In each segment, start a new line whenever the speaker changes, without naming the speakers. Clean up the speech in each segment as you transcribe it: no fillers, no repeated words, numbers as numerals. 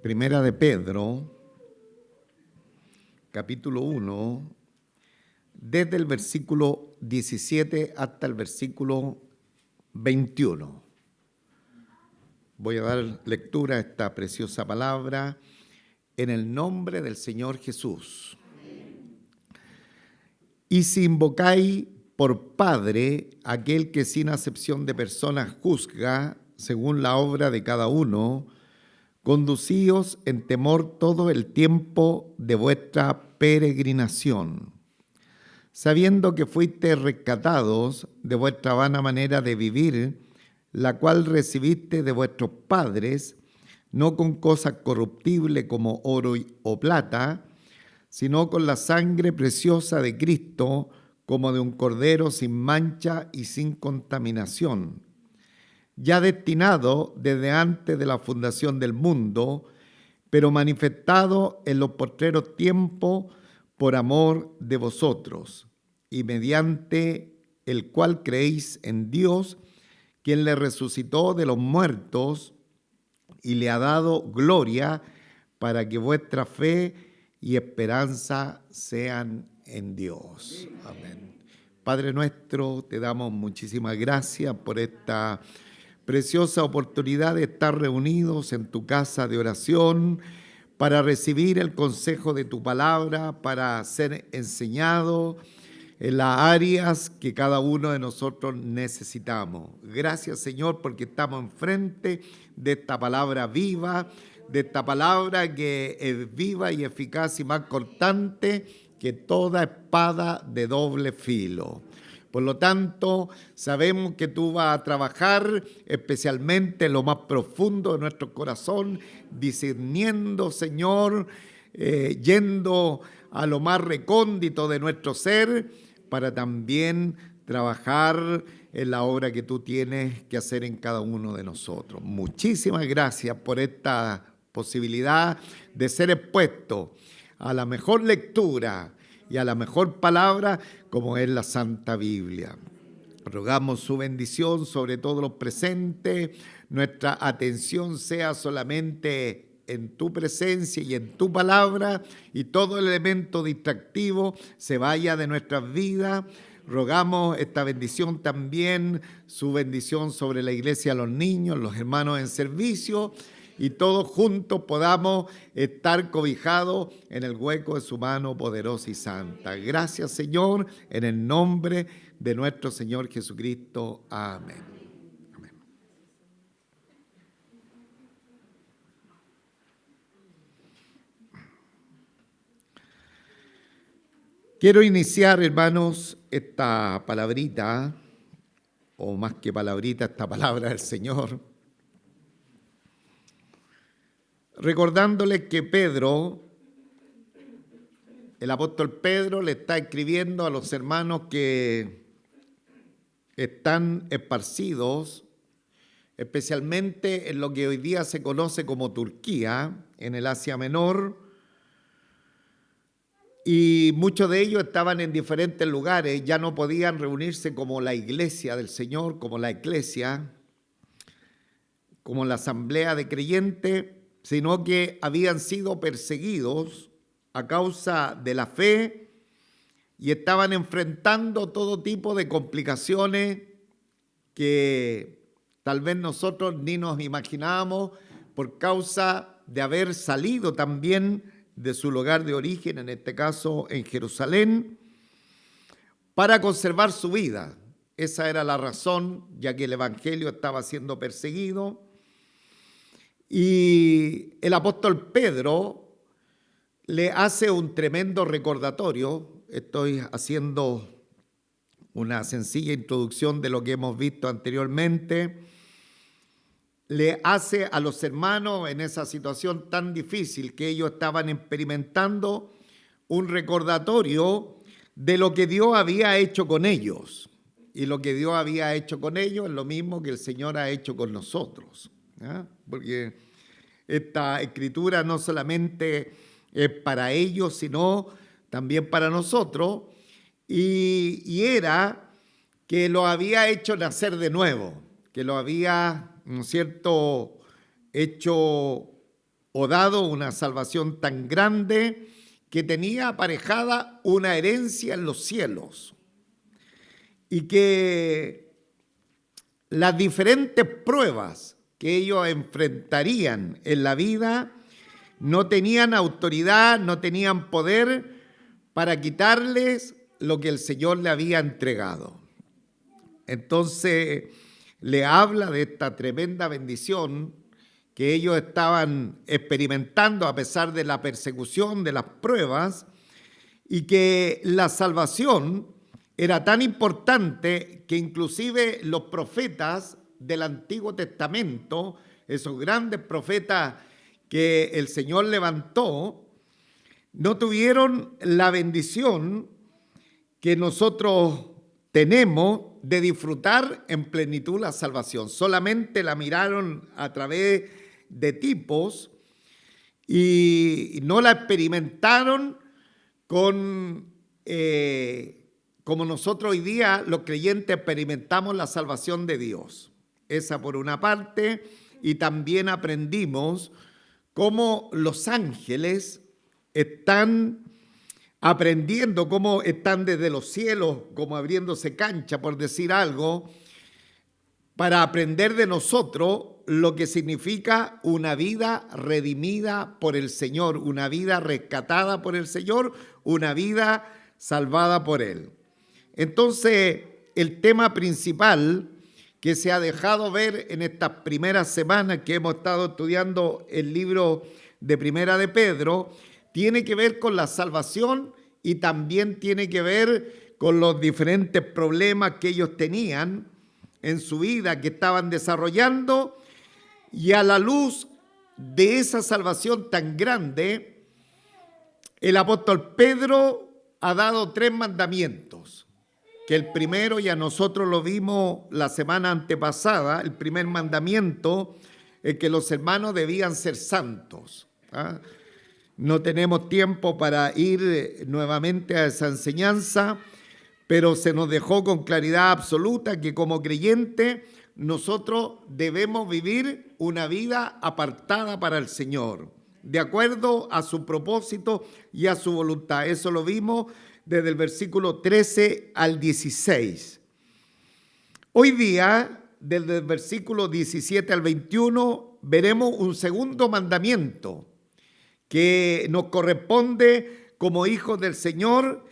Primera de Pedro, capítulo 1, desde el versículo 17 hasta el versículo 21. Voy a dar lectura a esta preciosa palabra en el nombre del Señor Jesús. Y si invocáis por Padre aquel que sin acepción de personas juzga según la obra de cada uno, conducíos en temor todo el tiempo de vuestra peregrinación, sabiendo que fuisteis rescatados de vuestra vana manera de vivir, la cual recibiste de vuestros padres, no con cosas corruptibles como oro o plata, sino con la sangre preciosa de Cristo, como de un cordero sin mancha y sin contaminación, ya destinado desde antes de la fundación del mundo, pero manifestado en los postreros tiempos por amor de vosotros, y mediante el cual creéis en Dios, quien le resucitó de los muertos y le ha dado gloria, para que vuestra fe y esperanza sean en Dios. Amén. Padre nuestro, te damos muchísimas gracias por esta preciosa oportunidad de estar reunidos en tu casa de oración para recibir el consejo de tu palabra, para ser enseñado en las áreas que cada uno de nosotros necesitamos. Gracias, Señor, porque estamos enfrente de esta palabra viva, de esta palabra que es viva y eficaz y más cortante que toda espada de doble filo. Por lo tanto, sabemos que tú vas a trabajar especialmente en lo más profundo de nuestro corazón, discerniendo, Señor, yendo a lo más recóndito de nuestro ser, para también trabajar en la obra que tú tienes que hacer en cada uno de nosotros. Muchísimas gracias por esta posibilidad de ser expuesto a la mejor lectura y a la mejor palabra, como es la Santa Biblia. Rogamos su bendición sobre todos los presentes, nuestra atención sea solamente en tu presencia y en tu palabra, y todo elemento distractivo se vaya de nuestras vidas. Rogamos esta bendición también, su bendición sobre la iglesia, los niños, los hermanos en servicio, y todos juntos podamos estar cobijados en el hueco de su mano poderosa y santa. Gracias, Señor, en el nombre de nuestro Señor Jesucristo. Amén. Amén. Quiero iniciar, hermanos, esta palabrita, o más que palabrita, esta palabra del Señor, recordándoles que Pedro, el apóstol Pedro, le está escribiendo a los hermanos que están esparcidos, especialmente en lo que hoy día se conoce como Turquía, en el Asia Menor, y muchos de ellos estaban en diferentes lugares, ya no podían reunirse como la iglesia del Señor, como la iglesia, como la asamblea de creyentes, sino que habían sido perseguidos a causa de la fe y estaban enfrentando todo tipo de complicaciones que tal vez nosotros ni nos imaginábamos, por causa de haber salido también de su lugar de origen, en este caso en Jerusalén, para conservar su vida. Esa era la razón, ya que el evangelio estaba siendo perseguido. Y el apóstol Pedro le hace un tremendo recordatorio. Estoy haciendo una sencilla introducción de lo que hemos visto anteriormente. Le hace a los hermanos en esa situación tan difícil que ellos estaban experimentando un recordatorio de lo que Dios había hecho con ellos. Y lo que Dios había hecho con ellos es lo mismo que el Señor ha hecho con nosotros. Porque esta escritura no solamente es para ellos, sino también para nosotros, y era que lo había hecho nacer de nuevo, que lo había, ¿no es cierto?, hecho o dado una salvación tan grande que tenía aparejada una herencia en los cielos y que las diferentes pruebas que ellos enfrentarían en la vida no tenían autoridad, no tenían poder para quitarles lo que el Señor le había entregado. Entonces le habla de esta tremenda bendición que ellos estaban experimentando a pesar de la persecución, de las pruebas, y que la salvación era tan importante que inclusive los profetas del Antiguo Testamento, esos grandes profetas que el Señor levantó, no tuvieron la bendición que nosotros tenemos de disfrutar en plenitud la salvación. Solamente la miraron a través de tipos y no la experimentaron con, como nosotros hoy día los creyentes experimentamos la salvación de Dios. Esa por una parte, y también aprendimos cómo los ángeles están aprendiendo, cómo están desde los cielos, como abriéndose cancha, por decir algo, para aprender de nosotros lo que significa una vida redimida por el Señor, una vida rescatada por el Señor, una vida salvada por Él. Entonces, el tema principal que se ha dejado ver en estas primeras semanas que hemos estado estudiando el libro de Primera de Pedro, tiene que ver con la salvación y también tiene que ver con los diferentes problemas que ellos tenían en su vida, que estaban desarrollando, y a la luz de esa salvación tan grande, el apóstol Pedro ha dado 3 mandamientos, que el primero ya nosotros lo vimos la semana antepasada. El primer mandamiento es que los hermanos debían ser santos. No tenemos tiempo para ir nuevamente a esa enseñanza, pero se nos dejó con claridad absoluta que como creyentes nosotros debemos vivir una vida apartada para el Señor, de acuerdo a su propósito y a su voluntad. Eso lo vimos desde el versículo 13 al 16. Hoy día, desde el versículo 17 al 21, veremos un segundo mandamiento que nos corresponde como hijos del Señor,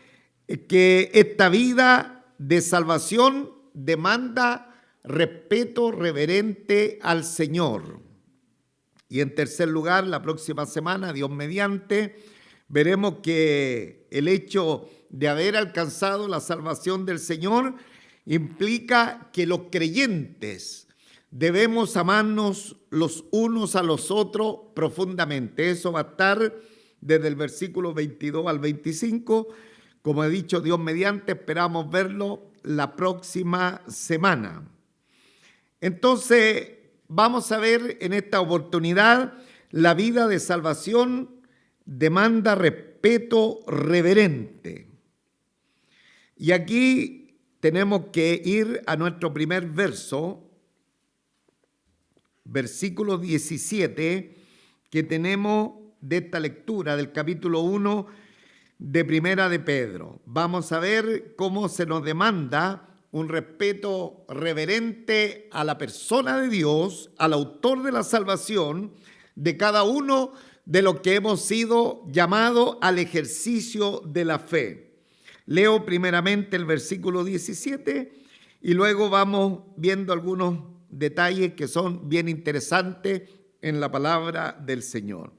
que esta vida de salvación demanda respeto reverente al Señor. Y en tercer lugar, la próxima semana, Dios mediante, veremos que el hecho de haber alcanzado la salvación del Señor implica que los creyentes debemos amarnos los unos a los otros profundamente. Eso va a estar desde el versículo 22 al 25. Como he dicho, Dios mediante, esperamos verlo la próxima semana. Entonces, vamos a ver en esta oportunidad la vida de salvación demanda respeto reverente. Y aquí tenemos que ir a nuestro primer verso, versículo 17, que tenemos de esta lectura del capítulo 1 de Primera de Pedro. Vamos a ver cómo se nos demanda un respeto reverente a la persona de Dios, al autor de la salvación, de cada uno de los que hemos sido llamados al ejercicio de la fe. Leo primeramente el versículo 17 y luego vamos viendo algunos detalles que son bien interesantes en la palabra del Señor.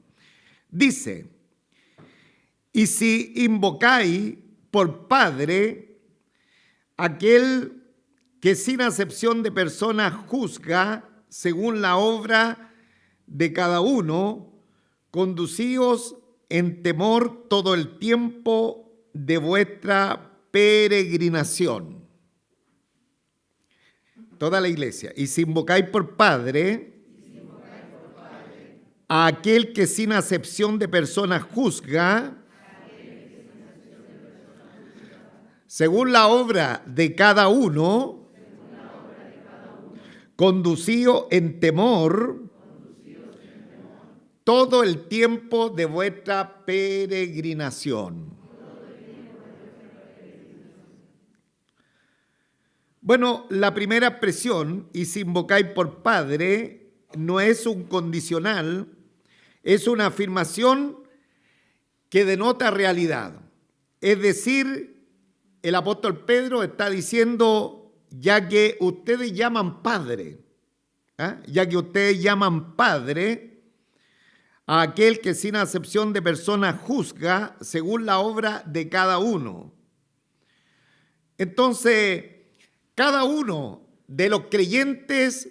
Dice: y si invocáis por Padre aquel que sin acepción de personas juzga según la obra de cada uno, conducíos en temor todo el tiempo de vuestra peregrinación. Toda la iglesia. Y si invocáis por Padre a aquel que sin acepción de personas juzga según la obra de cada uno, conducíos en temor todo el tiempo de vuestra peregrinación. Bueno, la primera expresión, y si invocáis por Padre, no es un condicional, es una afirmación que denota realidad. Es decir, el apóstol Pedro está diciendo, ya que ustedes llaman Padre, ya que ustedes llaman Padre a aquel que sin acepción de persona juzga según la obra de cada uno. Entonces, cada uno de los creyentes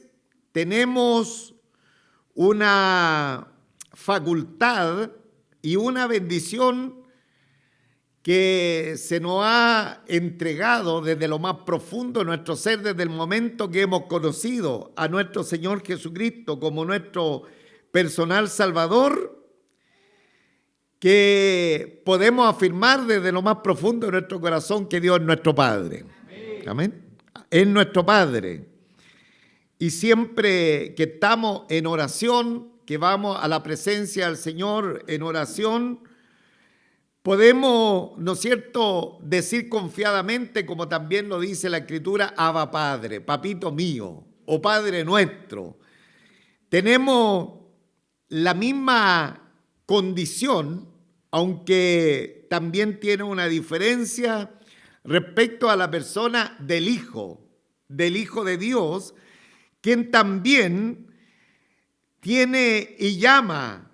tenemos una facultad y una bendición que se nos ha entregado desde lo más profundo de nuestro ser, desde el momento que hemos conocido a nuestro Señor Jesucristo como nuestro personal Salvador, que podemos afirmar desde lo más profundo de nuestro corazón que Dios es nuestro Padre. Amén. Es nuestro Padre. Y siempre que estamos en oración, que vamos a la presencia del Señor en oración, podemos, ¿no es cierto?, decir confiadamente, como también lo dice la Escritura, Abba Padre, Papito mío, o Padre nuestro. Tenemos la misma condición, aunque también tiene una diferencia respecto a la persona del Hijo de Dios, quien también tiene y llama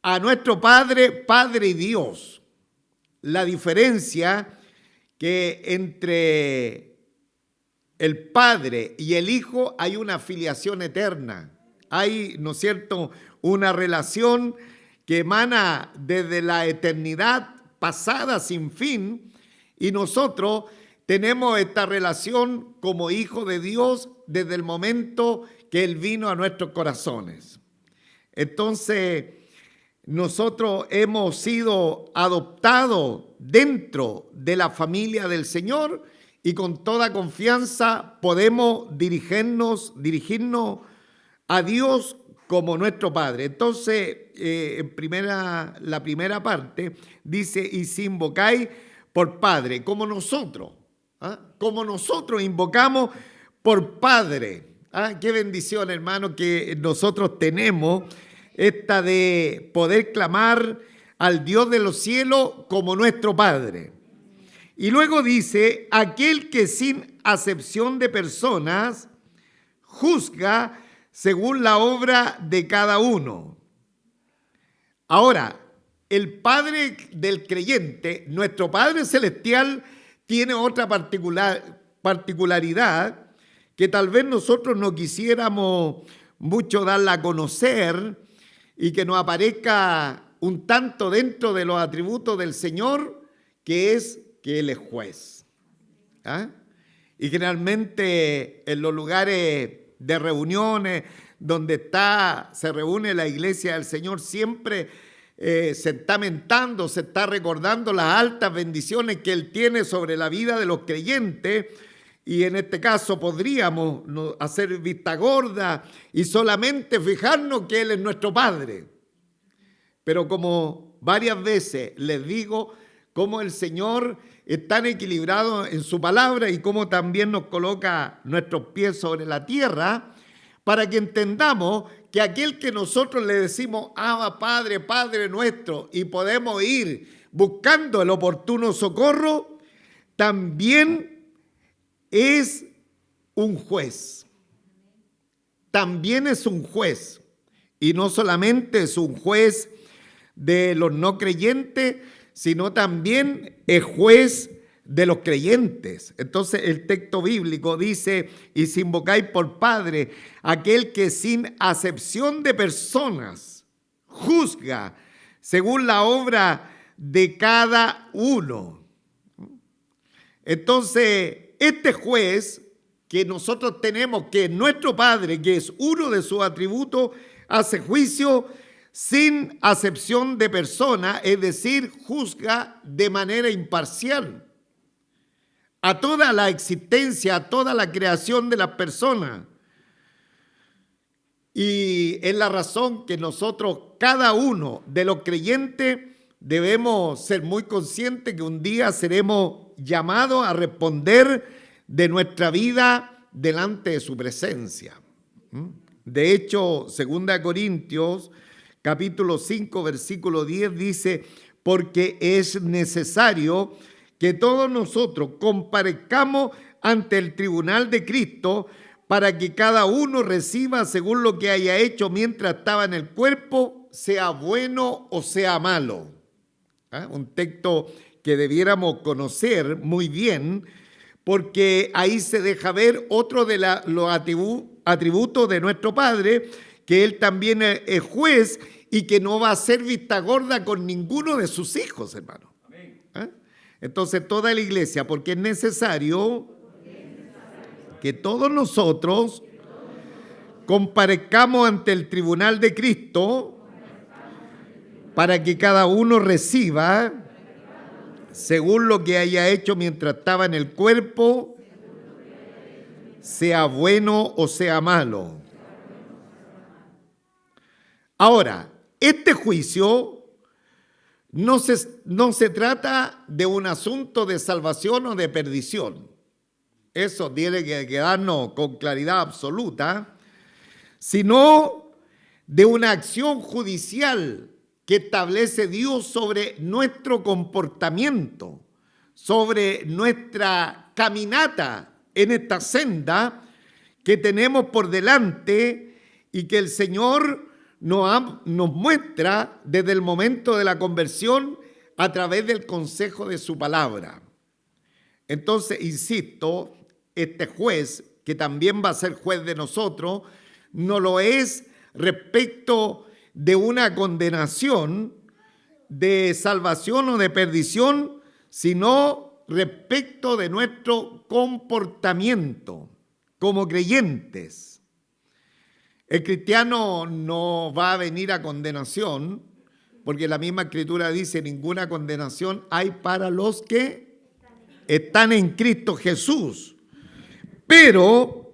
a nuestro Padre, Padre y Dios. La diferencia que entre el Padre y el Hijo hay una filiación eterna. Hay, ¿no es cierto?, una relación que emana desde la eternidad pasada sin fin, y nosotros tenemos esta relación como hijo de Dios desde el momento que Él vino a nuestros corazones. Entonces, nosotros hemos sido adoptados dentro de la familia del Señor y con toda confianza podemos dirigirnos a Dios como nuestro Padre. Entonces, la primera parte dice, y si invocáis por Padre, como nosotros invocamos por Padre. Qué bendición, hermano, que nosotros tenemos esta de poder clamar al Dios de los cielos como nuestro Padre. Y luego dice, aquel que sin acepción de personas juzga según la obra de cada uno. Ahora, el Padre del creyente, nuestro Padre Celestial, tiene otra particularidad que tal vez nosotros no quisiéramos mucho darla a conocer y que nos aparezca un tanto dentro de los atributos del Señor, que es que Él es juez. Y generalmente en los lugares de reuniones donde se reúne la iglesia del Señor, siempre se está mentando, se está recordando las altas bendiciones que Él tiene sobre la vida de los creyentes, y en este caso podríamos hacer vista gorda y solamente fijarnos que Él es nuestro Padre. Pero como varias veces les digo, como el Señor es tan equilibrado en su palabra y como también nos coloca nuestros pies sobre la tierra, para que entendamos que aquel que nosotros le decimos, Abba Padre, Padre nuestro, y podemos ir buscando el oportuno socorro, también es un juez. También es un juez. Y no solamente es un juez de los no creyentes, sino también es juez de los creyentes. Entonces el texto bíblico dice, y si invocáis por Padre, aquel que sin acepción de personas juzga según la obra de cada uno. Entonces, este juez que nosotros tenemos, que es nuestro Padre, que es uno de sus atributos, hace juicio sin acepción de persona, es decir, juzga de manera imparcial a toda la existencia, a toda la creación de las personas. Y Y es la razón que nosotros, cada uno de los creyentes, debemos ser muy conscientes que un día seremos llamados a responder de nuestra vida delante de su presencia. De hecho, 2 Corintios, capítulo 5, versículo 10, dice: porque es necesario que todos nosotros comparezcamos ante el tribunal de Cristo, para que cada uno reciba según lo que haya hecho mientras estaba en el cuerpo, sea bueno o sea malo. Un texto que debiéramos conocer muy bien, porque ahí se deja ver otro de los atributos de nuestro Padre, que Él también es juez y que no va a ser vista gorda con ninguno de sus hijos, hermano. Entonces, toda la iglesia, porque es necesario que todos nosotros comparezcamos ante el tribunal de Cristo, para que cada uno reciba según lo que haya hecho mientras estaba en el cuerpo, sea bueno o sea malo. Ahora, este juicio no se trata de un asunto de salvación o de perdición. Eso tiene que quedarnos con claridad absoluta, sino de una acción judicial que establece Dios sobre nuestro comportamiento, sobre nuestra caminata en esta senda que tenemos por delante y que el Señor nos muestra desde el momento de la conversión a través del consejo de su palabra. Entonces, insisto, este juez, que también va a ser juez de nosotros, no lo es respecto de una condenación, de salvación o de perdición, sino respecto de nuestro comportamiento como creyentes. El cristiano no va a venir a condenación, porque la misma Escritura dice: ninguna condenación hay para los que están en Cristo Jesús. Pero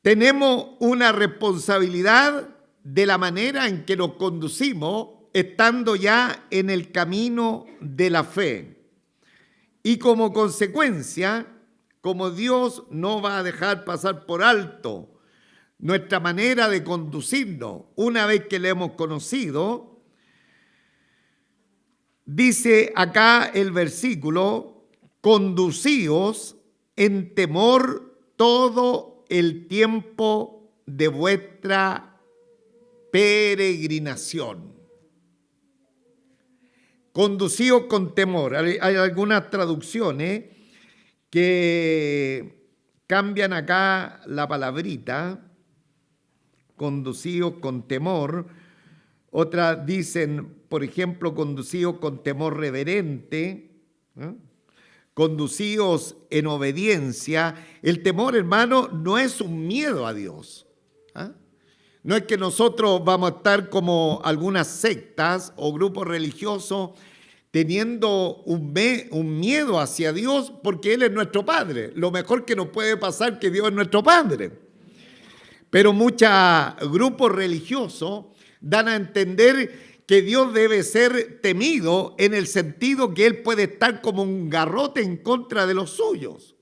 tenemos una responsabilidad de la manera en que nos conducimos estando ya en el camino de la fe. Y como consecuencia, como Dios no va a dejar pasar por alto nuestra manera de conducirnos una vez que le hemos conocido, dice acá el versículo: conducíos en temor todo el tiempo de vuestra peregrinación. Conducíos con temor. Hay algunas traducciones que cambian acá la palabrita, conducíos con temor. Otras dicen, por ejemplo, conducíos con temor reverente, conducíos en obediencia. El temor, hermano, no es un miedo a Dios. No es que nosotros vamos a estar como algunas sectas o grupos religiosos teniendo un miedo hacia Dios porque Él es nuestro Padre. Lo mejor que nos puede pasar es que Dios es nuestro Padre. Pero muchos grupos religiosos dan a entender que Dios debe ser temido en el sentido que Él puede estar como un garrote en contra de los suyos.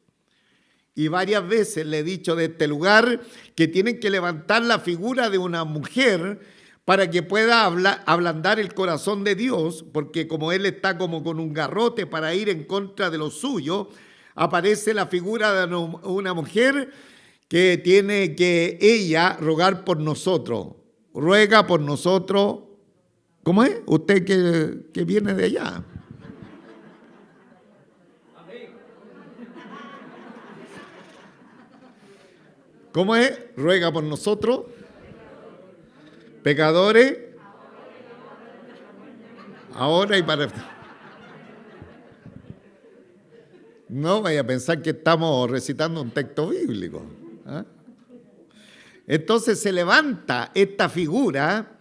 Y varias veces le he dicho de este lugar que tienen que levantar la figura de una mujer para que pueda ablandar el corazón de Dios, porque como Él está como con un garrote para ir en contra de los suyos, aparece la figura de una mujer que tiene que ella rogar por nosotros. Ruega por nosotros. ¿Cómo es? Usted que viene de allá. ¿Cómo es? Ruega por nosotros, pecadores, ahora y para... No vaya a pensar que estamos recitando un texto bíblico. Entonces se levanta esta figura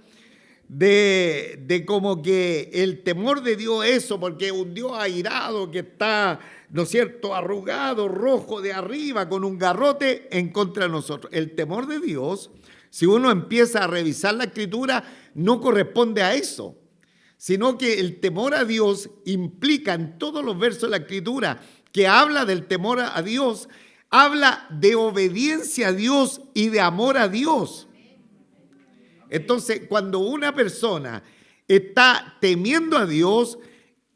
de como que el temor de Dios es eso, porque un Dios airado que está, ¿no es cierto?, arrugado, rojo de arriba, con un garrote en contra de nosotros. El temor de Dios Si uno empieza a revisar la Escritura, no corresponde a eso, sino que el temor a Dios implica en todos los versos de la Escritura que habla del temor a Dios, habla de obediencia a Dios y de amor a Dios. Entonces, cuando una persona está temiendo a Dios,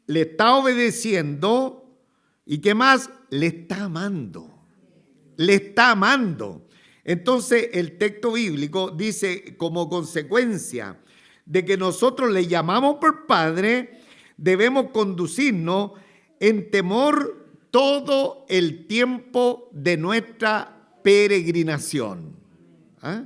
le está obedeciendo y ¿qué más? Le está amando. Le está amando. Entonces, el texto bíblico dice, como consecuencia de que nosotros le llamamos por Padre, debemos conducirnos en temor todo el tiempo de nuestra peregrinación. ¿Ah?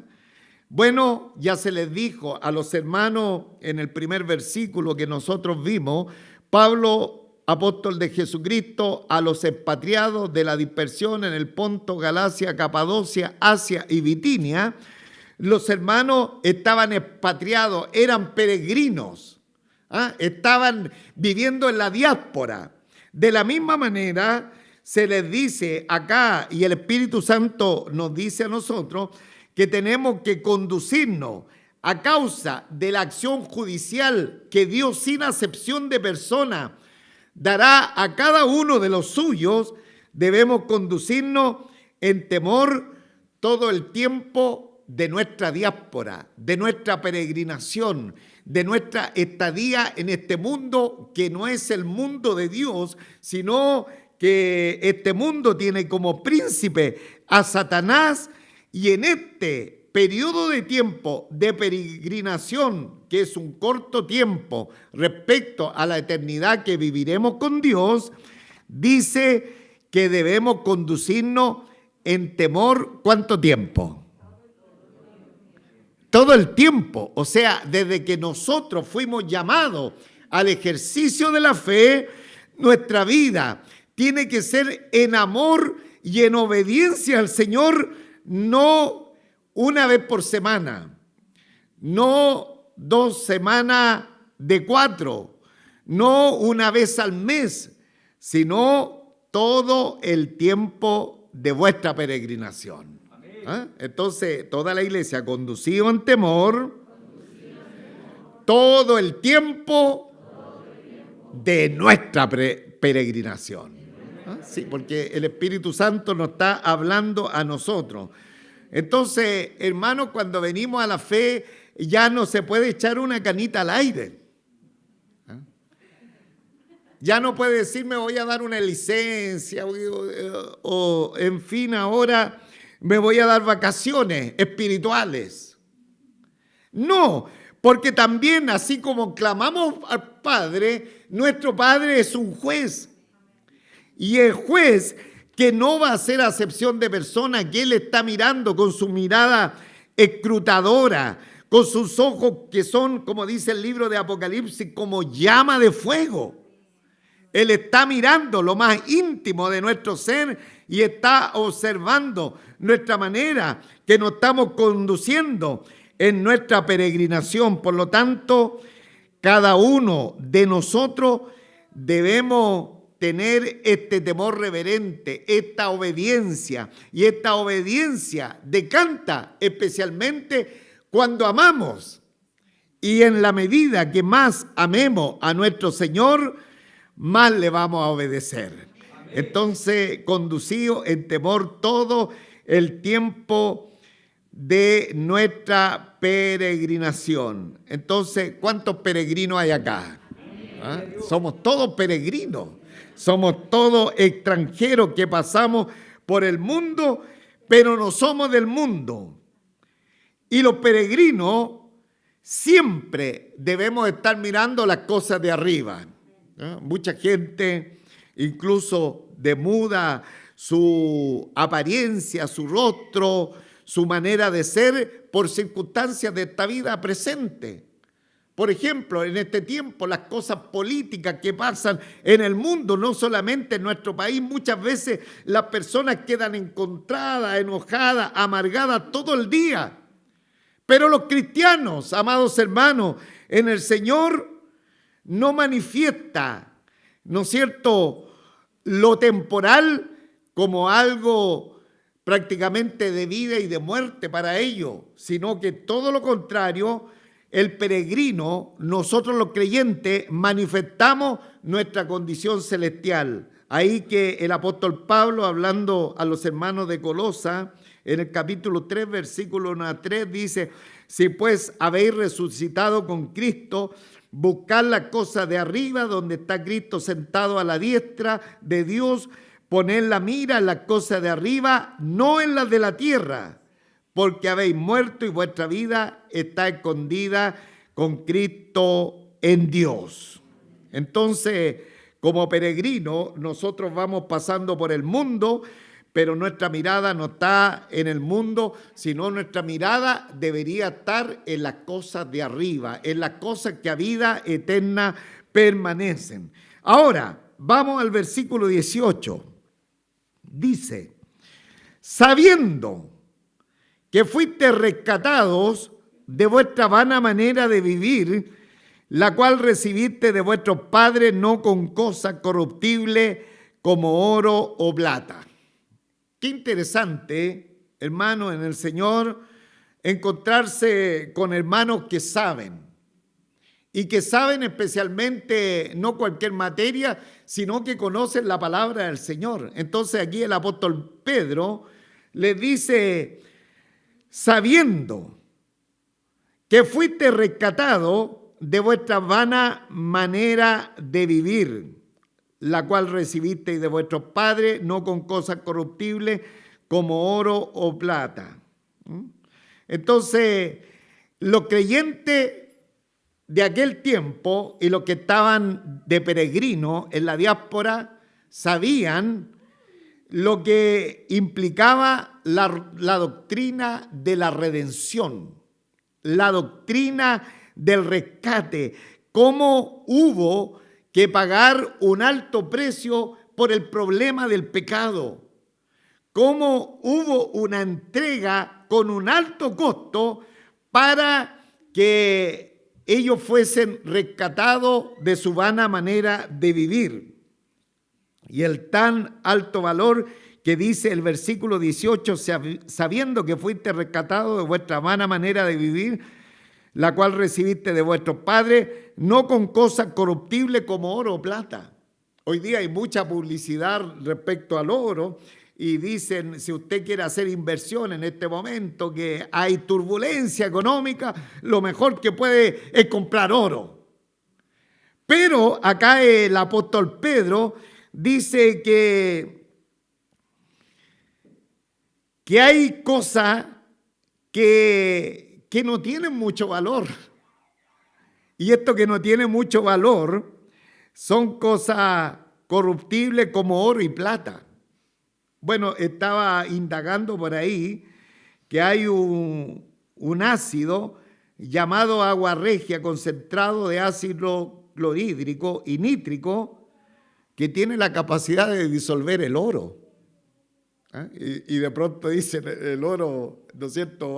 Bueno, ya se les dijo a los hermanos en el primer versículo que nosotros vimos, Pablo, apóstol de Jesucristo, a los expatriados de la dispersión en el Ponto, Galacia, Capadocia, Asia y Bitinia. Los hermanos estaban expatriados, eran peregrinos, estaban viviendo en la diáspora. De la misma manera se les dice acá, y el Espíritu Santo nos dice a nosotros, que tenemos que conducirnos a causa de la acción judicial que Dios, sin acepción de persona, dará a cada uno de los suyos. Debemos conducirnos en temor todo el tiempo de nuestra diáspora, de nuestra peregrinación, de nuestra estadía en este mundo que no es el mundo de Dios, sino que este mundo tiene como príncipe a Satanás. Y en este periodo de tiempo de peregrinación, que es un corto tiempo respecto a la eternidad que viviremos con Dios, dice que debemos conducirnos en temor, ¿cuánto tiempo? Todo el tiempo, o sea, desde que nosotros fuimos llamados al ejercicio de la fe, nuestra vida tiene que ser en amor y en obediencia al Señor, no una vez por semana, no 2 semanas de 4, no una vez al mes, sino todo el tiempo de vuestra peregrinación. ¿Ah? Entonces, toda la iglesia conducido en temor, todo el tiempo de nuestra peregrinación. ¿Ah? Sí, porque el Espíritu Santo nos está hablando a nosotros. Entonces, hermanos, cuando venimos a la fe, ya no se puede echar una canita al aire. ¿Ah? Ya no puede decir, me voy a dar una licencia o en fin, ahora me voy a dar vacaciones espirituales. No, porque también, así como clamamos al Padre, nuestro Padre es un juez. Y el juez que no va a hacer acepción de persona, que Él está mirando con su mirada escrutadora, con sus ojos que son, como dice el libro de Apocalipsis, como llama de fuego. Él está mirando lo más íntimo de nuestro ser y está observando nuestra manera que nos estamos conduciendo en nuestra peregrinación. Por lo tanto, cada uno de nosotros debemos tener este temor reverente, esta obediencia. Y esta obediencia decanta especialmente cuando amamos. Y en la medida que más amemos a nuestro Señor, más le vamos a obedecer. Amén. Entonces, conducido en temor todo el tiempo de nuestra peregrinación. Entonces, ¿cuántos peregrinos hay acá? ¿Ah? Somos todos peregrinos, somos todos extranjeros que pasamos por el mundo, pero no somos del mundo. Y los peregrinos siempre debemos estar mirando las cosas de arriba. ¿Ah? Mucha gente incluso demuda su apariencia, su rostro, su manera de ser por circunstancias de esta vida presente. Por ejemplo, en este tiempo, las cosas políticas que pasan en el mundo, no solamente en nuestro país, muchas veces las personas quedan encontradas, enojadas, amargadas todo el día. Pero los cristianos, amados hermanos, en el Señor no manifiesta, ¿no es cierto?, lo temporal como algo prácticamente de vida y de muerte para ellos, sino que todo lo contrario, el peregrino, nosotros los creyentes, manifestamos nuestra condición celestial. Ahí que el apóstol Pablo, hablando a los hermanos de Colosa, en el capítulo 3, versículo 1 a 3, dice: si pues habéis resucitado con Cristo, buscad las cosas de arriba, donde está Cristo sentado a la diestra de Dios, poned la mira en las cosas de arriba, no en las de la tierra, porque habéis muerto y vuestra vida está escondida con Cristo en Dios. Entonces, como peregrinos, nosotros vamos pasando por el mundo, pero nuestra mirada no está en el mundo, sino nuestra mirada debería estar en las cosas de arriba, en las cosas que a vida eterna permanecen. Ahora, vamos al versículo 18. Dice: sabiendo que fuiste rescatados de vuestra vana manera de vivir, la cual recibiste de vuestros padres, no con cosas corruptibles como oro o plata. Qué interesante, hermano, en el Señor, encontrarse con hermanos que saben, y que saben especialmente no cualquier materia, sino que conocen la palabra del Señor. Entonces aquí el apóstol Pedro les dice: sabiendo que fuiste rescatado de vuestra vana manera de vivir, la cual recibisteis de vuestros padres, no con cosas corruptibles como oro o plata. Entonces, los creyentes de aquel tiempo y los que estaban de peregrino en la diáspora sabían lo que implicaba la doctrina de la redención, la doctrina del rescate, cómo hubo que pagar un alto precio por el problema del pecado, cómo hubo una entrega con un alto costo para que ellos fuesen rescatados de su vana manera de vivir. Y el tan alto valor que dice el versículo 18, sabiendo que fuiste rescatados de vuestra vana manera de vivir, la cual recibiste de vuestros padres, no con cosas corruptibles como oro o plata. Hoy día hay mucha publicidad respecto al oro y dicen, si usted quiere hacer inversión en este momento, que hay turbulencia económica, lo mejor que puede es comprar oro. Pero acá el apóstol Pedro dice que hay cosas que no tienen mucho valor. Y esto que no tiene mucho valor son cosas corruptibles como oro y plata. Bueno, estaba indagando por ahí que hay un ácido llamado agua regia, concentrado de ácido clorhídrico y nítrico, que tiene la capacidad de disolver el oro. Y de pronto dicen, el oro, ¿no es cierto?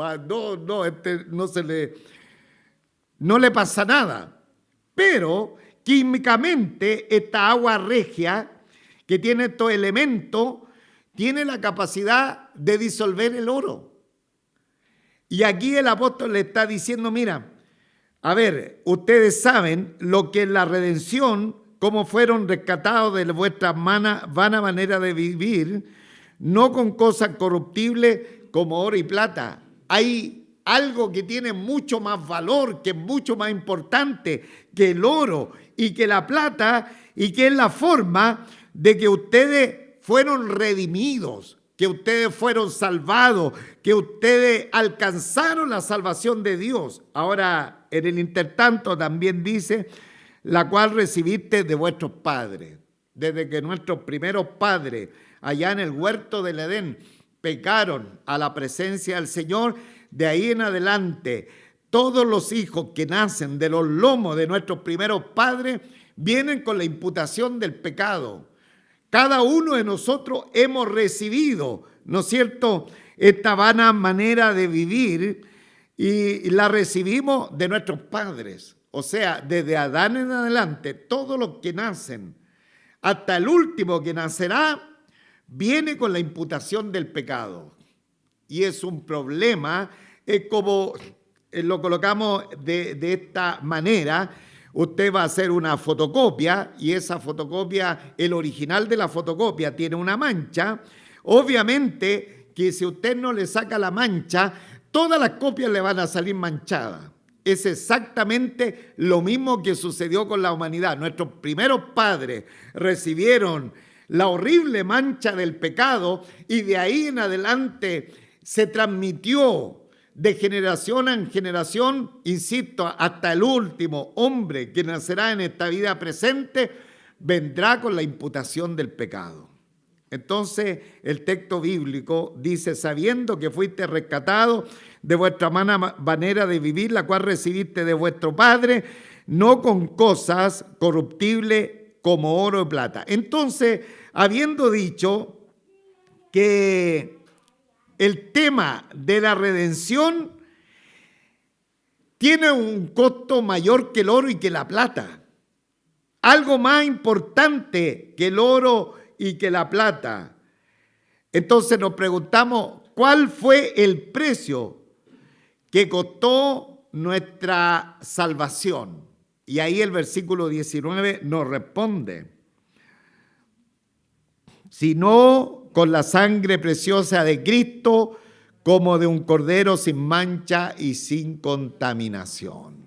No le pasa nada. Pero químicamente esta agua regia, que tiene estos elementos, tiene la capacidad de disolver el oro. Y aquí el apóstol le está diciendo, mira, a ver, ustedes saben lo que es la redención, cómo fueron rescatados de vuestra vana manera de vivir, no con cosas corruptibles como oro y plata. Hay algo que tiene mucho más valor, que es mucho más importante que el oro y que la plata, y que es la forma de que ustedes fueron redimidos, que ustedes fueron salvados, que ustedes alcanzaron la salvación de Dios. Ahora, en el intertanto también dice, la cual recibiste de vuestros padres. Desde que nuestros primeros padres, allá en el huerto del Edén, pecaron a la presencia del Señor, de ahí en adelante, todos los hijos que nacen de los lomos de nuestros primeros padres vienen con la imputación del pecado. Cada uno de nosotros hemos recibido, ¿no es cierto?, esta vana manera de vivir, y la recibimos de nuestros padres. O sea, desde Adán en adelante, todos los que nacen, hasta el último que nacerá, viene con la imputación del pecado. y es un problema, es como lo colocamos de esta manera. Usted va a hacer una fotocopia y esa fotocopia, el original de la fotocopia tiene una mancha. Obviamente que si usted no le saca la mancha, todas las copias le van a salir manchadas. Es exactamente lo mismo que sucedió con la humanidad. Nuestros primeros padres recibieron la horrible mancha del pecado y de ahí en adelante se transmitió de generación en generación, insisto, hasta el último hombre que nacerá en esta vida presente, vendrá con la imputación del pecado. Entonces, el texto bíblico dice, sabiendo que fuiste rescatado de vuestra mala manera de vivir, la cual recibiste de vuestro Padre, no con cosas corruptibles como oro y plata. Entonces, habiendo dicho que el tema de la redención tiene un costo mayor que el oro y que la plata. Algo más importante que el oro y que la plata. Entonces nos preguntamos, ¿cuál fue el precio que costó nuestra salvación? Y ahí el versículo 19 nos responde. Sino con la sangre preciosa de Cristo, como de un cordero sin mancha y sin contaminación.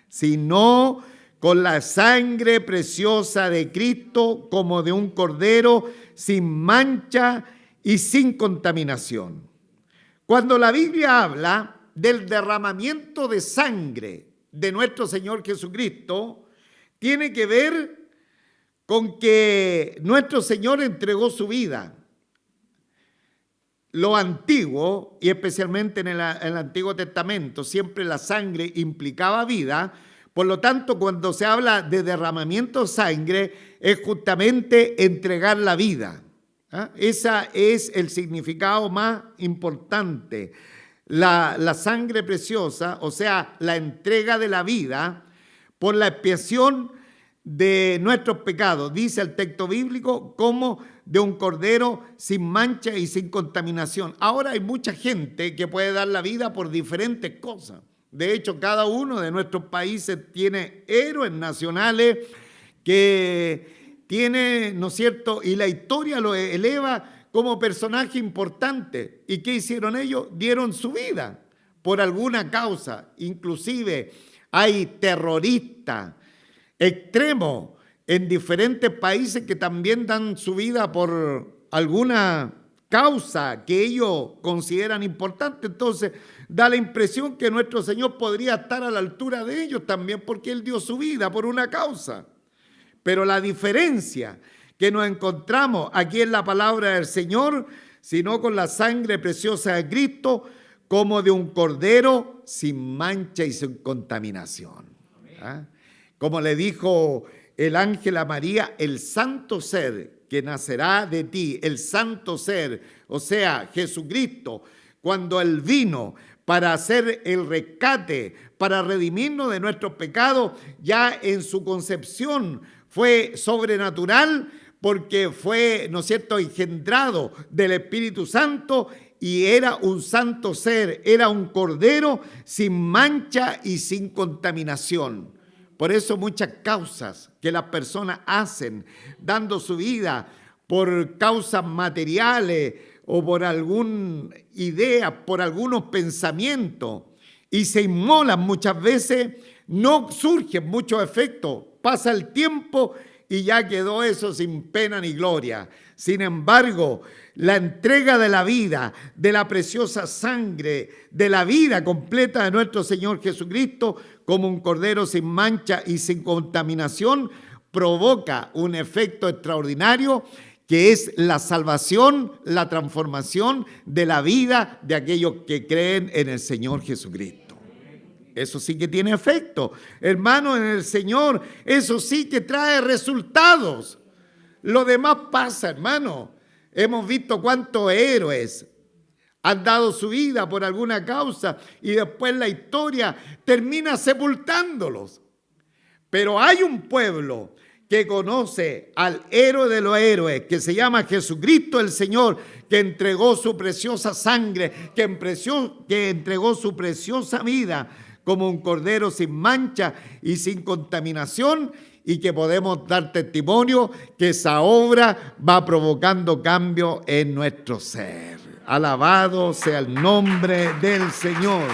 Sino con la sangre preciosa de Cristo, como de un cordero sin mancha y sin contaminación. Cuando la Biblia habla del derramamiento de sangre de nuestro Señor Jesucristo, tiene que ver con que nuestro Señor entregó su vida. Lo antiguo, y especialmente en el Antiguo Testamento, siempre la sangre implicaba vida. Por lo tanto, cuando se habla de derramamiento de sangre, es justamente entregar la vida. Ese es el significado más importante. La sangre preciosa, o sea, la entrega de la vida por la expiación de nuestros pecados, dice el texto bíblico, como de un cordero sin mancha y sin contaminación. Ahora hay mucha gente que puede dar la vida por diferentes cosas. De hecho, cada uno de nuestros países tiene héroes nacionales que tiene, ¿no es cierto?, y la historia lo eleva como personaje importante. ¿Y qué hicieron ellos? Dieron su vida por alguna causa. Inclusive hay terroristas extremos en diferentes países que también dan su vida por alguna causa que ellos consideran importante. Entonces, da la impresión que nuestro Señor podría estar a la altura de ellos también porque Él dio su vida por una causa. Pero la diferencia que nos encontramos aquí en la palabra del Señor, sino con la sangre preciosa de Cristo, como de un cordero sin mancha y sin contaminación. Como le dijo el ángel a María, el santo ser que nacerá de ti, el santo ser, o sea, Jesucristo, cuando Él vino para hacer el rescate, para redimirnos de nuestros pecados, ya en su concepción fue sobrenatural porque fue, ¿no es cierto?, engendrado del Espíritu Santo y era un santo ser, era un cordero sin mancha y sin contaminación. Por eso muchas causas que las personas hacen, dando su vida por causas materiales o por alguna idea, por algunos pensamientos, y se inmolan muchas veces, no surgen muchos efectos. Pasa el tiempo y ya quedó eso sin pena ni gloria. Sin embargo, la entrega de la vida, de la preciosa sangre, de la vida completa de nuestro Señor Jesucristo, como un cordero sin mancha y sin contaminación, provoca un efecto extraordinario que es la salvación, la transformación de la vida de aquellos que creen en el Señor Jesucristo. Eso sí que tiene efecto, hermano, en el Señor. Eso sí que trae resultados. Lo demás pasa, hermano. Hemos visto cuántos héroes han dado su vida por alguna causa y después la historia termina sepultándolos. Pero hay un pueblo que conoce al héroe de los héroes, que se llama Jesucristo el Señor, que entregó su preciosa sangre, que entregó su preciosa vida como un cordero sin mancha y sin contaminación, y que podemos dar testimonio que esa obra va provocando cambio en nuestro ser. Alabado sea el nombre del Señor.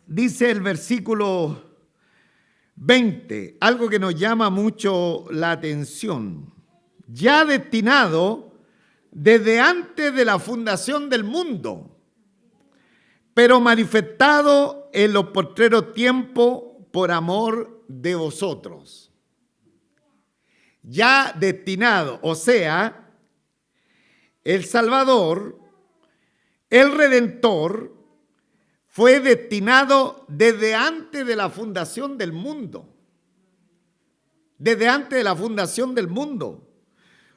Dice el versículo 20, algo que nos llama mucho la atención. Ya destinado desde antes de la fundación del mundo, pero manifestado en los postreros tiempos por amor de vosotros. Ya destinado, o sea, el Salvador, el Redentor, fue destinado desde antes de la fundación del mundo. Desde antes de la fundación del mundo.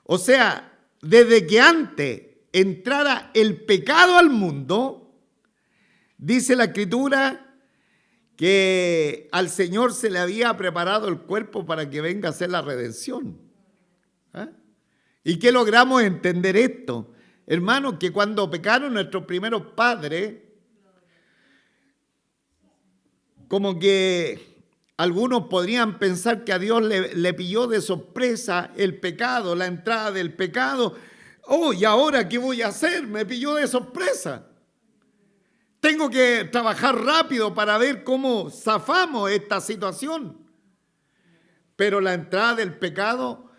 O sea, desde que antes entrara el pecado al mundo, dice la Escritura que al Señor se le había preparado el cuerpo para que venga a hacer la redención. ¿Y qué logramos entender esto? Hermanos, que cuando pecaron nuestros primeros padres, como que algunos podrían pensar que a Dios le pilló de sorpresa el pecado, la entrada del pecado. Oh, ¿y ahora qué voy a hacer? Me pilló de sorpresa. Tengo que trabajar rápido para ver cómo zafamos esta situación. Pero la entrada del pecado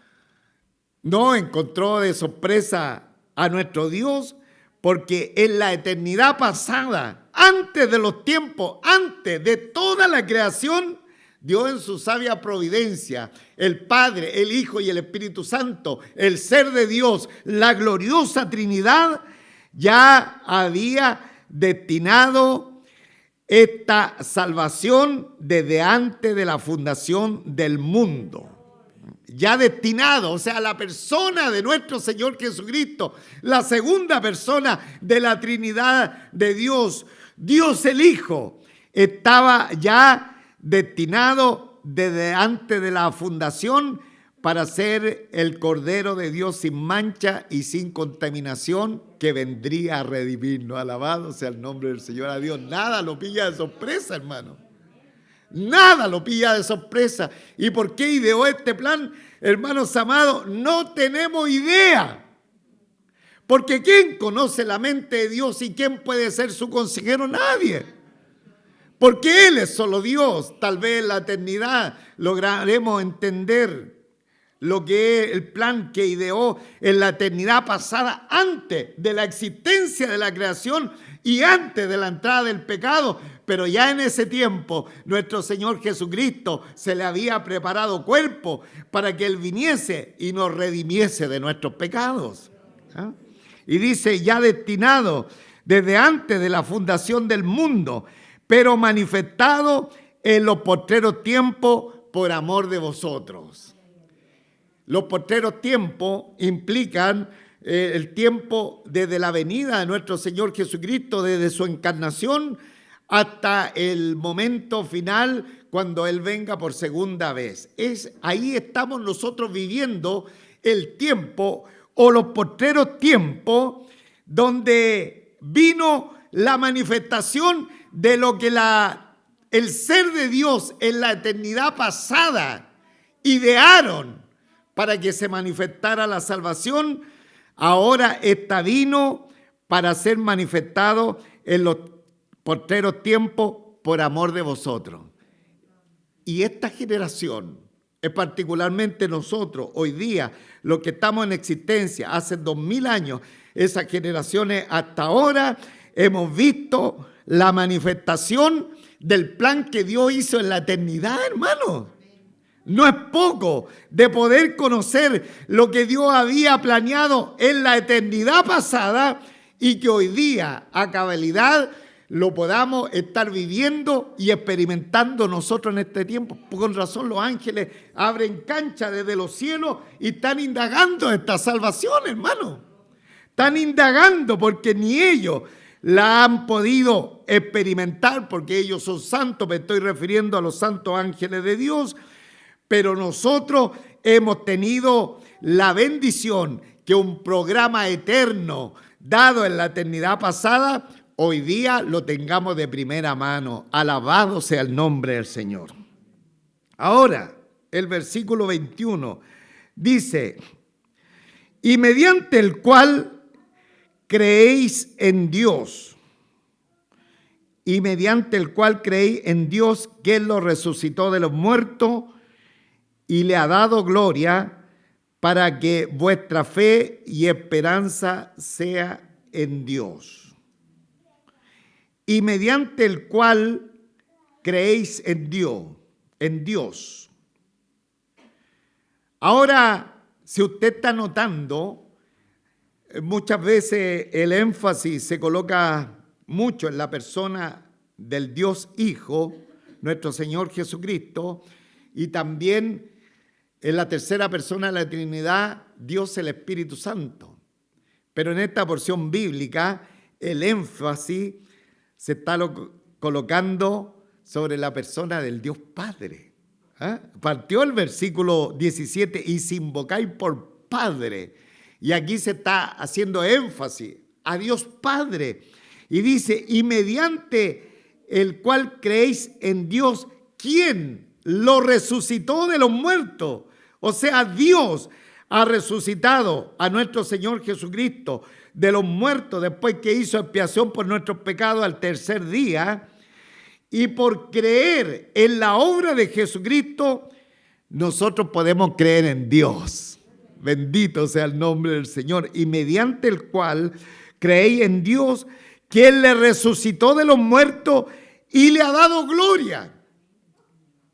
no encontró de sorpresa a nuestro Dios, porque en la eternidad pasada, antes de los tiempos, antes de toda la creación, Dios en su sabia providencia, el Padre, el Hijo y el Espíritu Santo, el ser de Dios, la gloriosa Trinidad, ya había destinado esta salvación desde antes de la fundación del mundo. Ya destinado, o sea, la persona de nuestro Señor Jesucristo, la segunda persona de la Trinidad de Dios, Dios el Hijo, estaba ya destinado desde antes de la fundación para ser el Cordero de Dios sin mancha y sin contaminación que vendría a redimirnos. Alabado sea el nombre del Señor. A Dios nada lo pilla de sorpresa, hermano. Nada lo pilla de sorpresa. ¿Y por qué ideó este plan? Hermanos amados, no tenemos idea. Porque ¿quién conoce la mente de Dios y quién puede ser su consejero? Nadie. Porque Él es solo Dios. Tal vez en la eternidad lograremos entender lo que es el plan que ideó en la eternidad pasada, antes de la existencia de la creación y antes de la entrada del pecado. Pero ya en ese tiempo nuestro Señor Jesucristo se le había preparado cuerpo para que Él viniese y nos redimiese de nuestros pecados. Y dice, ya destinado desde antes de la fundación del mundo, pero manifestado en los postreros tiempos por amor de vosotros. Los postreros tiempos implican el tiempo desde la venida de nuestro Señor Jesucristo, desde su encarnación hasta el momento final cuando Él venga por segunda vez. Ahí estamos nosotros viviendo el tiempo o los postreros tiempos donde vino la manifestación de lo que el ser de Dios en la eternidad pasada idearon para que se manifestara la salvación. Ahora esta vino para ser manifestado en los postreros tiempos por amor de vosotros. Y esta generación, es particularmente nosotros, hoy día, los que estamos en existencia, hace 2000 años, esas generaciones hasta ahora hemos visto la manifestación del plan que Dios hizo en la eternidad, hermano. No es poco de poder conocer lo que Dios había planeado en la eternidad pasada y que hoy día a cabalidad lo podamos estar viviendo y experimentando nosotros en este tiempo. Con razón los ángeles abren cancha desde los cielos y están indagando esta salvación, hermano. Están indagando porque ni ellos la han podido experimentar porque ellos son santos, me estoy refiriendo a los santos ángeles de Dios, pero nosotros hemos tenido la bendición que un programa eterno dado en la eternidad pasada, hoy día lo tengamos de primera mano. Alabado sea el nombre del Señor. Ahora, el versículo 21 dice, y mediante el cual creéis en Dios, y mediante el cual creéis en Dios, que Él lo resucitó de los muertos y le ha dado gloria, para que vuestra fe y esperanza sea en Dios. Y mediante el cual creéis en Dios. Ahora, si usted está notando, muchas veces el énfasis se coloca mucho en la persona del Dios Hijo, nuestro Señor Jesucristo, y también en la tercera persona de la Trinidad, Dios el Espíritu Santo. Pero en esta porción bíblica, el énfasis se está colocando sobre la persona del Dios Padre. Partió el versículo 17, y si invocáis por Padre. Y aquí se está haciendo énfasis a Dios Padre. Y dice, y mediante el cual creéis en Dios, ¿quién lo resucitó de los muertos? O sea, Dios ha resucitado a nuestro Señor Jesucristo de los muertos después que hizo expiación por nuestros pecados al tercer día. Y por creer en la obra de Jesucristo, nosotros podemos creer en Dios. Bendito sea el nombre del Señor. Y mediante el cual creéis en Dios, que Él le resucitó de los muertos y le ha dado gloria.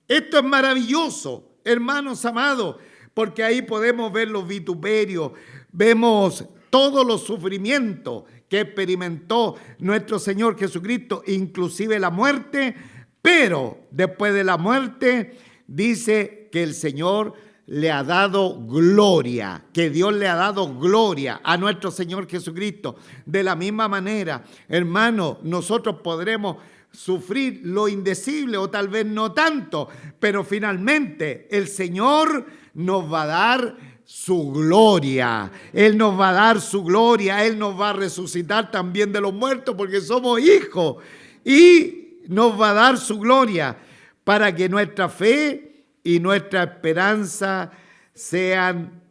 Esto es maravilloso, hermanos amados, porque ahí podemos ver los vituperios, vemos todos los sufrimientos que experimentó nuestro Señor Jesucristo, inclusive la muerte, pero después de la muerte dice que el Señor le ha dado gloria, que Dios le ha dado gloria a nuestro Señor Jesucristo. De la misma manera, hermano, nosotros podremos sufrir lo indecible o tal vez no tanto, pero finalmente el Señor nos va a dar su gloria. Él nos va a dar su gloria, Él nos va a resucitar también de los muertos porque somos hijos y nos va a dar su gloria para que nuestra fe y nuestra esperanza sean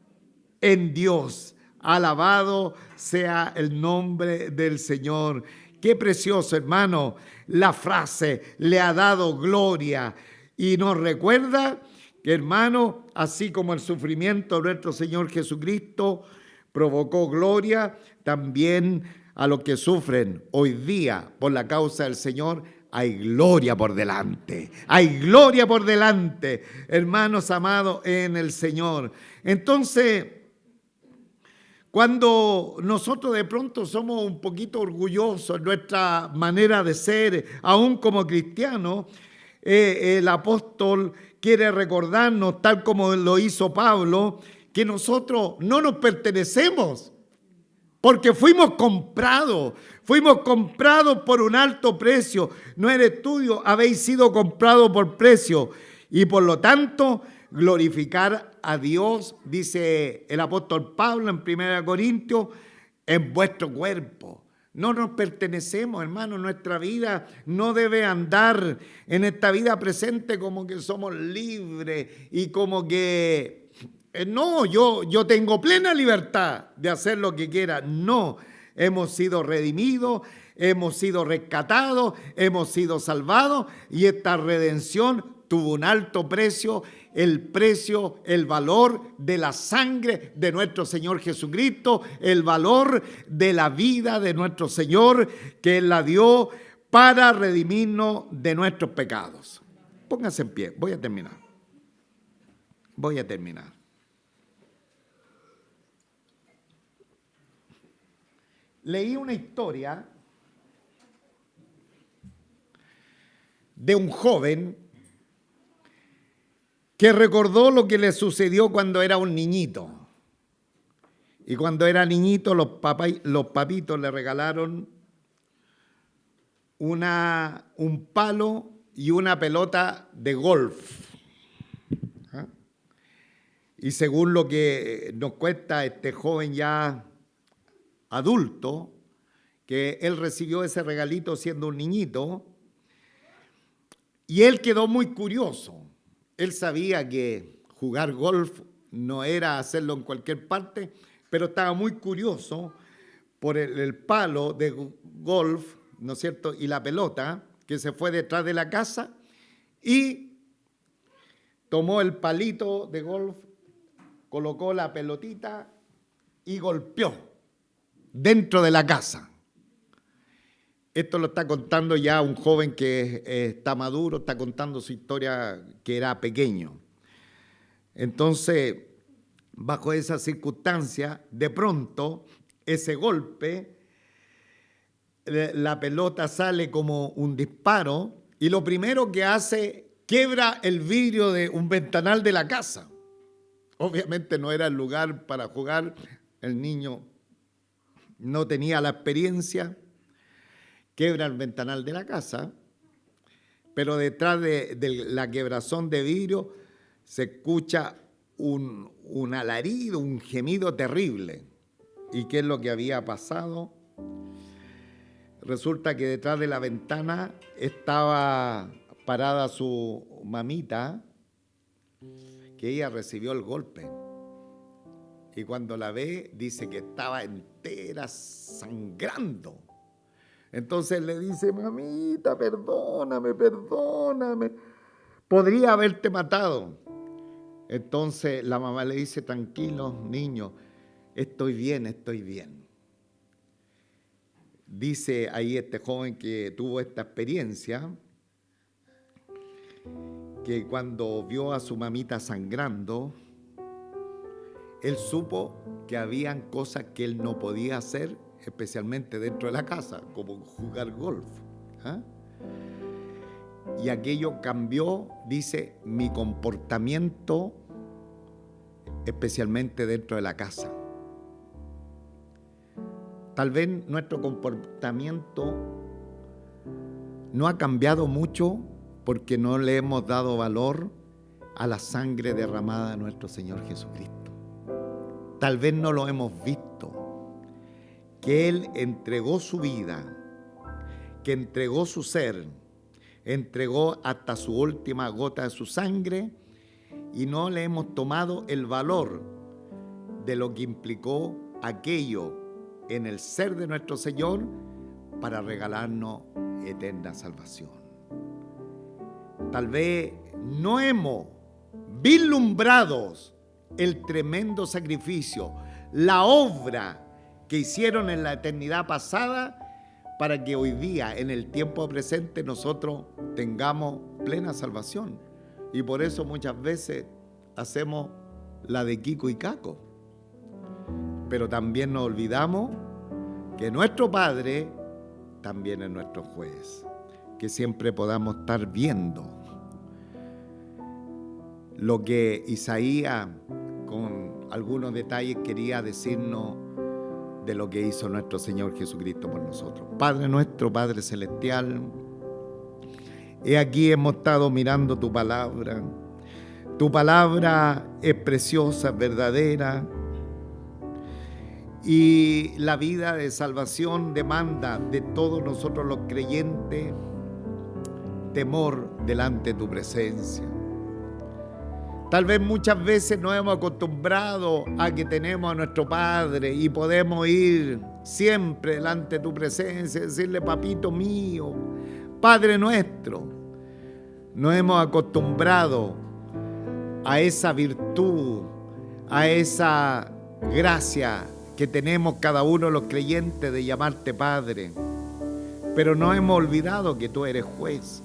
en Dios. Alabado sea el nombre del Señor. Qué precioso, hermano, la frase, le ha dado gloria. Y nos recuerda que, hermano, así como el sufrimiento de nuestro Señor Jesucristo provocó gloria, también a los que sufren hoy día por la causa del Señor, hay gloria por delante. Hay gloria por delante, hermanos amados en el Señor. Entonces, cuando nosotros de pronto somos un poquito orgullosos en nuestra manera de ser, aún como cristianos, el apóstol quiere recordarnos, tal como lo hizo Pablo, que nosotros no nos pertenecemos, porque fuimos comprados por un alto precio. No eres tuyo, habéis sido comprados por precio. Y por lo tanto, glorificar a Dios, dice el apóstol Pablo en 1 Corintios, en vuestro cuerpo. No nos pertenecemos, hermano. Nuestra vida no debe andar en esta vida presente como que somos libres y como que no, yo tengo plena libertad de hacer lo que quiera. No, hemos sido redimidos, hemos sido rescatados, hemos sido salvados y esta redención tuvo un alto precio, el valor de la sangre de nuestro Señor Jesucristo, el valor de la vida de nuestro Señor que Él la dio para redimirnos de nuestros pecados. Pónganse en pie, voy a terminar. Leí una historia de un joven que recordó lo que le sucedió cuando era un niñito. Y cuando era niñito, los papitos le regalaron un palo y una pelota de golf. ¿Ah? Y según lo que nos cuenta este joven ya adulto, que él recibió ese regalito siendo un niñito, y él quedó muy curioso. Él sabía que jugar golf no era hacerlo en cualquier parte, pero estaba muy curioso por el palo de golf, ¿no es cierto?, y la pelota, que se fue detrás de la casa y tomó el palito de golf, colocó la pelotita y golpeó dentro de la casa. Esto lo está contando ya un joven que está maduro, está contando su historia que era pequeño. Entonces, bajo esa circunstancia, de pronto, ese golpe, la pelota sale como un disparo y lo primero que hace, quiebra el vidrio de un ventanal de la casa. Obviamente no era el lugar para jugar, el niño no tenía la experiencia, quebra el ventanal de la casa, pero detrás de la quebrazón de vidrio se escucha un alarido, un gemido terrible. ¿Y qué es lo que había pasado? Resulta que detrás de la ventana estaba parada su mamita, que ella recibió el golpe. Y cuando la ve, dice que estaba entera sangrando. Entonces le dice, mamita, perdóname, podría haberte matado. Entonces la mamá le dice, tranquilo, niño, estoy bien. Dice ahí este joven que tuvo esta experiencia, que cuando vio a su mamita sangrando, él supo que habían cosas que él no podía hacer, especialmente dentro de la casa, como jugar golf. ¿Ah? Y aquello cambió, dice, mi comportamiento, especialmente dentro de la casa. Tal vez nuestro comportamiento no ha cambiado mucho porque no le hemos dado valor a la sangre derramada de nuestro Señor Jesucristo. Tal vez no lo hemos visto, que Él entregó su vida, que entregó su ser, entregó hasta su última gota de su sangre y no le hemos tomado el valor de lo que implicó aquello en el ser de nuestro Señor para regalarnos eterna salvación. Tal vez no hemos vislumbrado el tremendo sacrificio, la obra que hicieron en la eternidad pasada para que hoy día, en el tiempo presente, nosotros tengamos plena salvación. Y por eso muchas veces hacemos la de Kiko y Caco. Pero también nos olvidamos que nuestro Padre también es nuestro juez. Que siempre podamos estar viendo lo que Isaías, con algunos detalles, quería decirnos de lo que hizo nuestro Señor Jesucristo por nosotros. Padre nuestro, Padre celestial, he aquí hemos estado mirando tu palabra. Tu palabra es preciosa, verdadera, y la vida de salvación demanda de todos nosotros los creyentes temor delante de tu presencia. Tal vez muchas veces nos hemos acostumbrado a que tenemos a nuestro Padre y podemos ir siempre delante de tu presencia y decirle, papito mío, Padre nuestro. Nos hemos acostumbrado a esa virtud, a esa gracia que tenemos cada uno de los creyentes de llamarte Padre. Pero no hemos olvidado que tú eres juez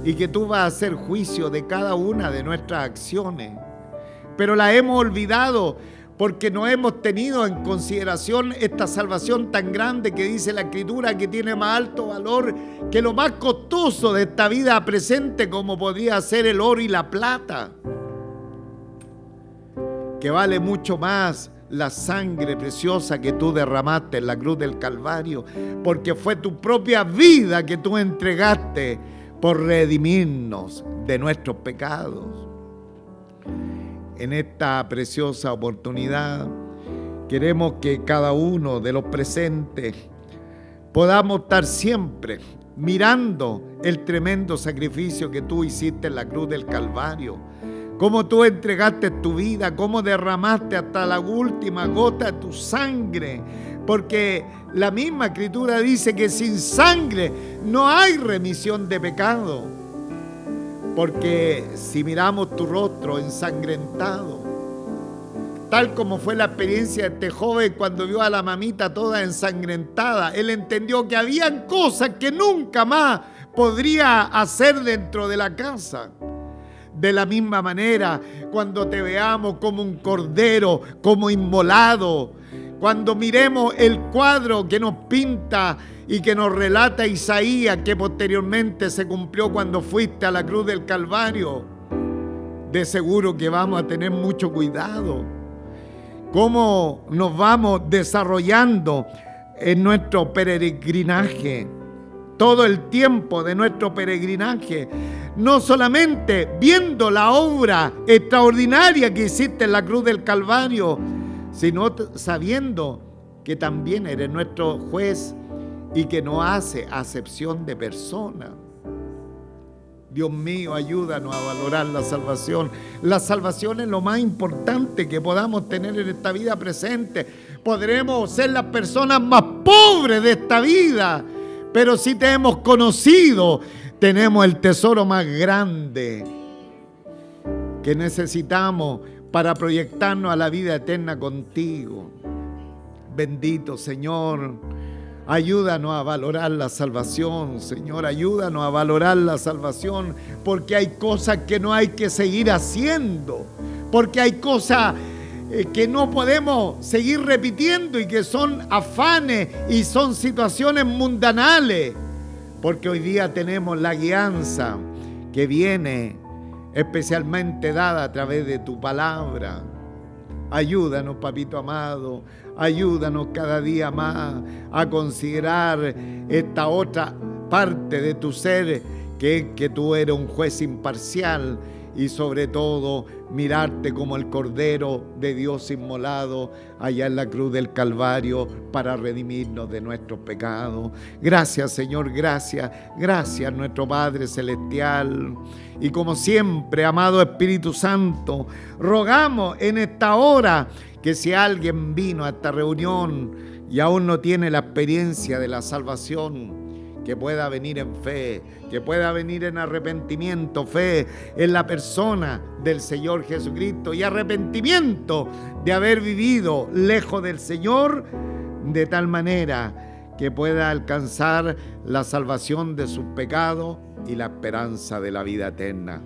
y que tú vas a hacer juicio de cada una de nuestras acciones. Pero la hemos olvidado porque no hemos tenido en consideración esta salvación tan grande que dice la Escritura, que tiene más alto valor que lo más costoso de esta vida presente, como podría ser el oro y la plata, que vale mucho más la sangre preciosa que tú derramaste en la cruz del Calvario, porque fue tu propia vida que tú entregaste por redimirnos de nuestros pecados. En esta preciosa oportunidad queremos que cada uno de los presentes podamos estar siempre mirando el tremendo sacrificio que tú hiciste en la cruz del Calvario, cómo tú entregaste tu vida, cómo derramaste hasta la última gota de tu sangre, porque la misma Escritura dice que sin sangre no hay remisión de pecado, porque si miramos tu rostro ensangrentado, tal como fue la experiencia de este joven cuando vio a la mamita toda ensangrentada, él entendió que habían cosas que nunca más podría hacer dentro de la casa. De la misma manera, cuando te veamos como un cordero, como inmolado, cuando miremos el cuadro que nos pinta y que nos relata Isaías, que posteriormente se cumplió cuando fuiste a la cruz del Calvario, de seguro que vamos a tener mucho cuidado. Cómo nos vamos desarrollando en nuestro peregrinaje, todo el tiempo de nuestro peregrinaje, no solamente viendo la obra extraordinaria que hiciste en la cruz del Calvario, sino sabiendo que también eres nuestro juez y que no hace acepción de personas. Dios mío, ayúdanos a valorar la salvación. La salvación es lo más importante que podamos tener en esta vida presente. Podremos ser las personas más pobres de esta vida, pero si te hemos conocido, tenemos el tesoro más grande que necesitamos para proyectarnos a la vida eterna contigo. Bendito Señor, ayúdanos a valorar la salvación, Señor, ayúdanos a valorar la salvación, porque hay cosas que no hay que seguir haciendo, porque hay cosas que no podemos seguir repitiendo y que son afanes y son situaciones mundanales, porque hoy día tenemos la guianza que viene especialmente dada a través de tu palabra. Ayúdanos, papito amado, ayúdanos cada día más a considerar esta otra parte de tu ser, que es que tú eres un juez imparcial, y sobre todo mirarte como el Cordero de Dios inmolado allá en la cruz del Calvario para redimirnos de nuestros pecados. Gracias, Señor, gracias nuestro Padre Celestial. Y como siempre, amado Espíritu Santo, rogamos en esta hora que si alguien vino a esta reunión y aún no tiene la experiencia de la salvación, que pueda venir en fe, que pueda venir en arrepentimiento, fe en la persona del Señor Jesucristo y arrepentimiento de haber vivido lejos del Señor, de tal manera que pueda alcanzar la salvación de sus pecados y la esperanza de la vida eterna.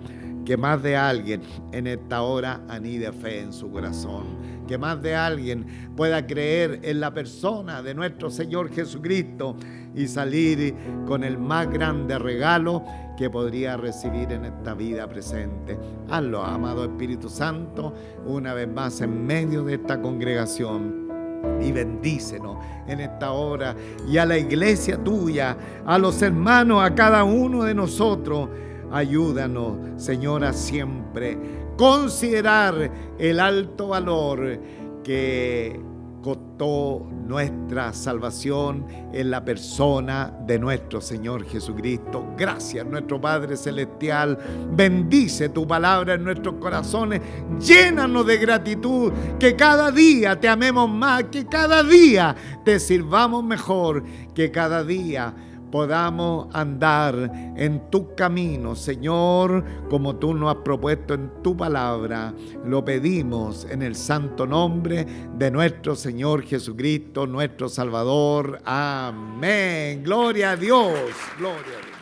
Que más de alguien en esta hora anide fe en su corazón. Que más de alguien pueda creer en la persona de nuestro Señor Jesucristo y salir con el más grande regalo que podría recibir en esta vida presente. Hazlo, amado Espíritu Santo, una vez más en medio de esta congregación. Y bendícenos en esta hora y a la iglesia tuya, a los hermanos, a cada uno de nosotros. Ayúdanos, Señora, siempre considerar el alto valor que costó nuestra salvación en la persona de nuestro Señor Jesucristo. Gracias, nuestro Padre Celestial. Bendice tu palabra en nuestros corazones. Llénanos de gratitud. Que cada día te amemos más. Que cada día te sirvamos mejor. Que cada día podamos andar en tu camino, Señor, como tú nos has propuesto en tu palabra. Lo pedimos en el santo nombre de nuestro Señor Jesucristo, nuestro Salvador. Amén. Gloria a Dios. Gloria a Dios.